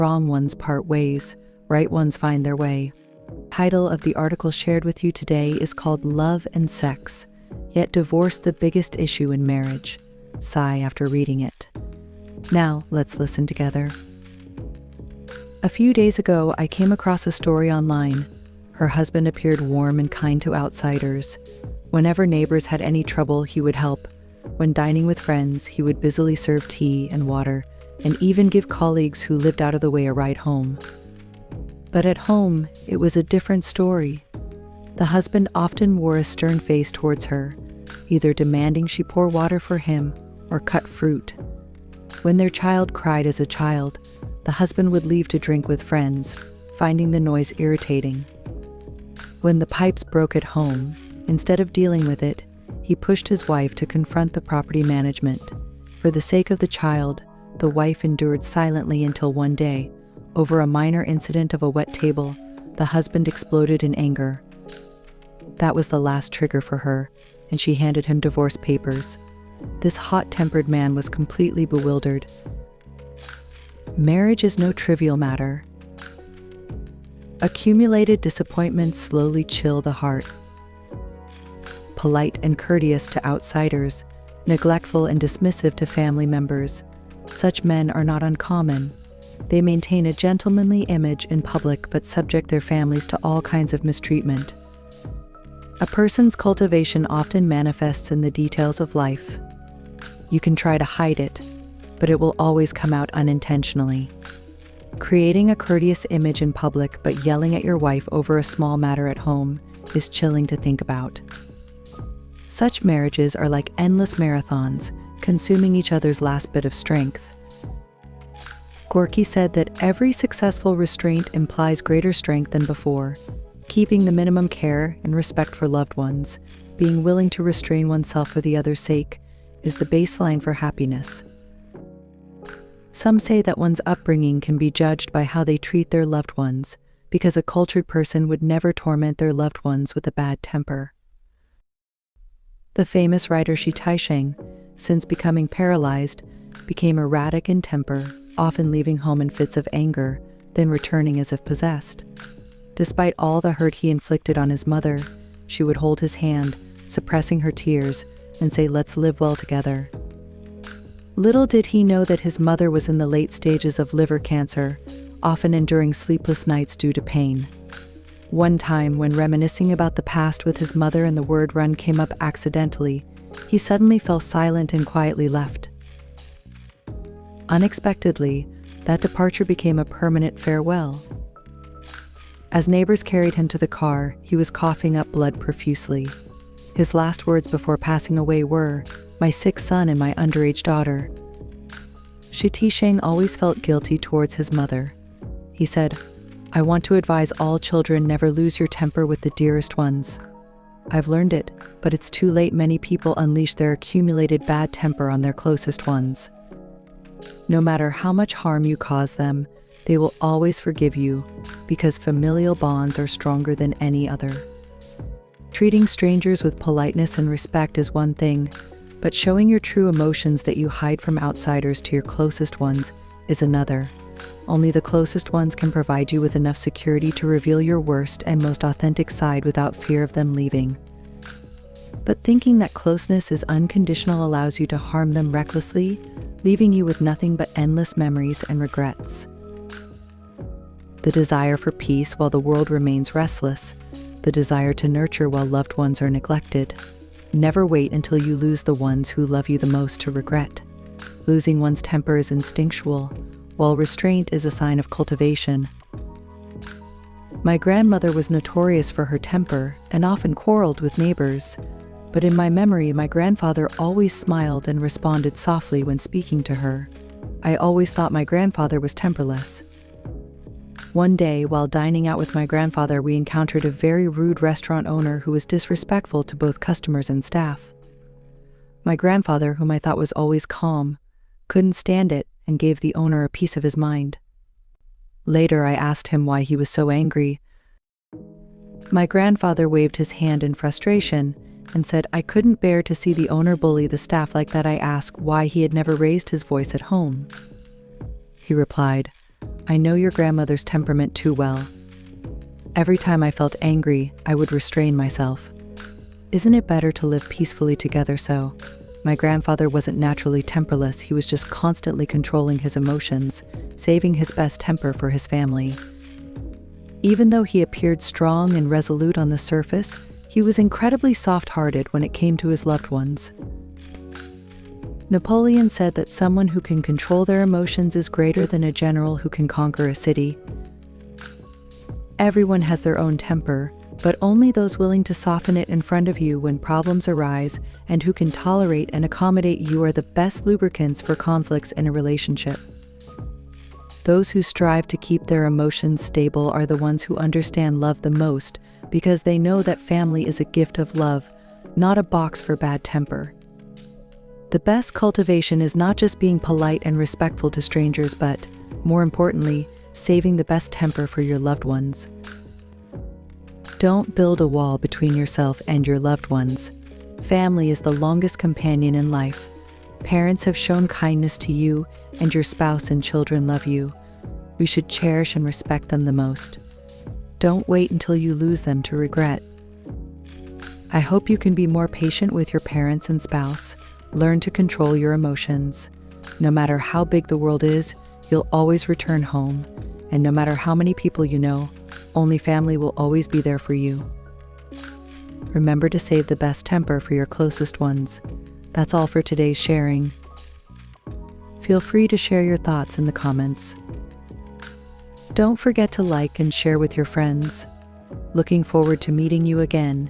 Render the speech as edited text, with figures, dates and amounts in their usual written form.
Wrong ones part ways, right ones find their way. Title of the article shared with you today is called Love and Sex, Yet Divorce the Biggest Issue in Marriage. Sigh after reading it. Now, let's listen together. A few days ago, I came across a story online. Her husband appeared warm and kind to outsiders. Whenever neighbors had any trouble, he would help. When dining with friends, he would busily serve tea and water, and even give colleagues who lived out of the way a ride home. But at home, it was a different story. The husband often wore a stern face towards her, either demanding she pour water for him or cut fruit. When their child cried as a child, the husband would leave to drink with friends, finding the noise irritating. When the pipes broke at home, instead of dealing with it, he pushed his wife to confront the property management. For the sake of the child, the wife endured silently until one day, over a minor incident of a wet table, the husband exploded in anger. That was the last trigger for her, and she handed him divorce papers. This hot-tempered man was completely bewildered. Marriage is no trivial matter. Accumulated disappointments slowly chill the heart. Polite and courteous to outsiders, neglectful and dismissive to family members, such men are not uncommon. They maintain a gentlemanly image in public but subject their families to all kinds of mistreatment. A person's cultivation often manifests in the details of life. You can try to hide it, but it will always come out unintentionally. Creating a courteous image in public but yelling at your wife over a small matter at home is chilling to think about. Such marriages are like endless marathons, consuming each other's last bit of strength. Gorky said that every successful restraint implies greater strength than before. Keeping the minimum care and respect for loved ones, being willing to restrain oneself for the other's sake, is the baseline for happiness. Some say that one's upbringing can be judged by how they treat their loved ones, because a cultured person would never torment their loved ones with a bad temper. The famous writer Shi Taisheng, since becoming paralyzed, became erratic in temper, often leaving home in fits of anger, then returning as if possessed. Despite all the hurt he inflicted on his mother, she would hold his hand, suppressing her tears, and say, "Let's live well together." Little did he know that his mother was in the late stages of liver cancer, often enduring sleepless nights due to pain. One time, when reminiscing about the past with his mother and the word "run" came up accidentally, he suddenly fell silent and quietly left. Unexpectedly, that departure became a permanent farewell. As neighbors carried him to the car, he was coughing up blood profusely. His last words before passing away were, "My sick son and my underage daughter." Shi Taisheng always felt guilty towards his mother. He said, "I want to advise all children, never lose your temper with the dearest ones. I've learned it, but it's too late. Many people unleash their accumulated bad temper on their closest ones. No matter how much harm you cause them, they will always forgive you, because familial bonds are stronger than any other. Treating strangers with politeness and respect is one thing, but showing your true emotions that you hide from outsiders to your closest ones is another. Only the closest ones can provide you with enough security to reveal your worst and most authentic side without fear of them leaving. But thinking that closeness is unconditional allows you to harm them recklessly, leaving you with nothing but endless memories and regrets. The desire for peace while the world remains restless, the desire to nurture while loved ones are neglected. Never wait until you lose the ones who love you the most to regret. Losing one's temper is instinctual, while restraint is a sign of cultivation. My grandmother was notorious for her temper and often quarreled with neighbors, but in my memory, my grandfather always smiled and responded softly when speaking to her. I always thought my grandfather was temperless. One day, while dining out with my grandfather, we encountered a very rude restaurant owner who was disrespectful to both customers and staff. My grandfather, whom I thought was always calm, couldn't stand it and gave the owner a piece of his mind. Later, I asked him why he was so angry. My grandfather waved his hand in frustration and said, "I couldn't bear to see the owner bully the staff like that." I asked why he had never raised his voice at home. He replied, I know your grandmother's temperament too well. Every time I felt angry, I would restrain myself. Isn't it better to live peacefully together so? My grandfather wasn't naturally temperless, he was just constantly controlling his emotions, saving his best temper for his family. Even though he appeared strong and resolute on the surface, he was incredibly soft-hearted when it came to his loved ones. Napoleon said that someone who can control their emotions is greater than a general who can conquer a city. Everyone has their own temper, but only those willing to soften it in front of you when problems arise and who can tolerate and accommodate you are the best lubricants for conflicts in a relationship. Those who strive to keep their emotions stable are the ones who understand love the most because they know that family is a gift of love, not a box for bad temper. The best cultivation is not just being polite and respectful to strangers, but, more importantly, saving the best temper for your loved ones. Don't build a wall between yourself and your loved ones. Family is the longest companion in life. Parents have shown kindness to you, and your spouse and children love you. We should cherish and respect them the most. Don't wait until you lose them to regret. I hope you can be more patient with your parents and spouse. Learn to control your emotions. No matter how big the world is, you'll always return home. And no matter how many people you know, only family will always be there for you. Remember to save the best temper for your closest ones. That's all for today's sharing. Feel free to share your thoughts in the comments. Don't forget to like and share with your friends. Looking forward to meeting you again.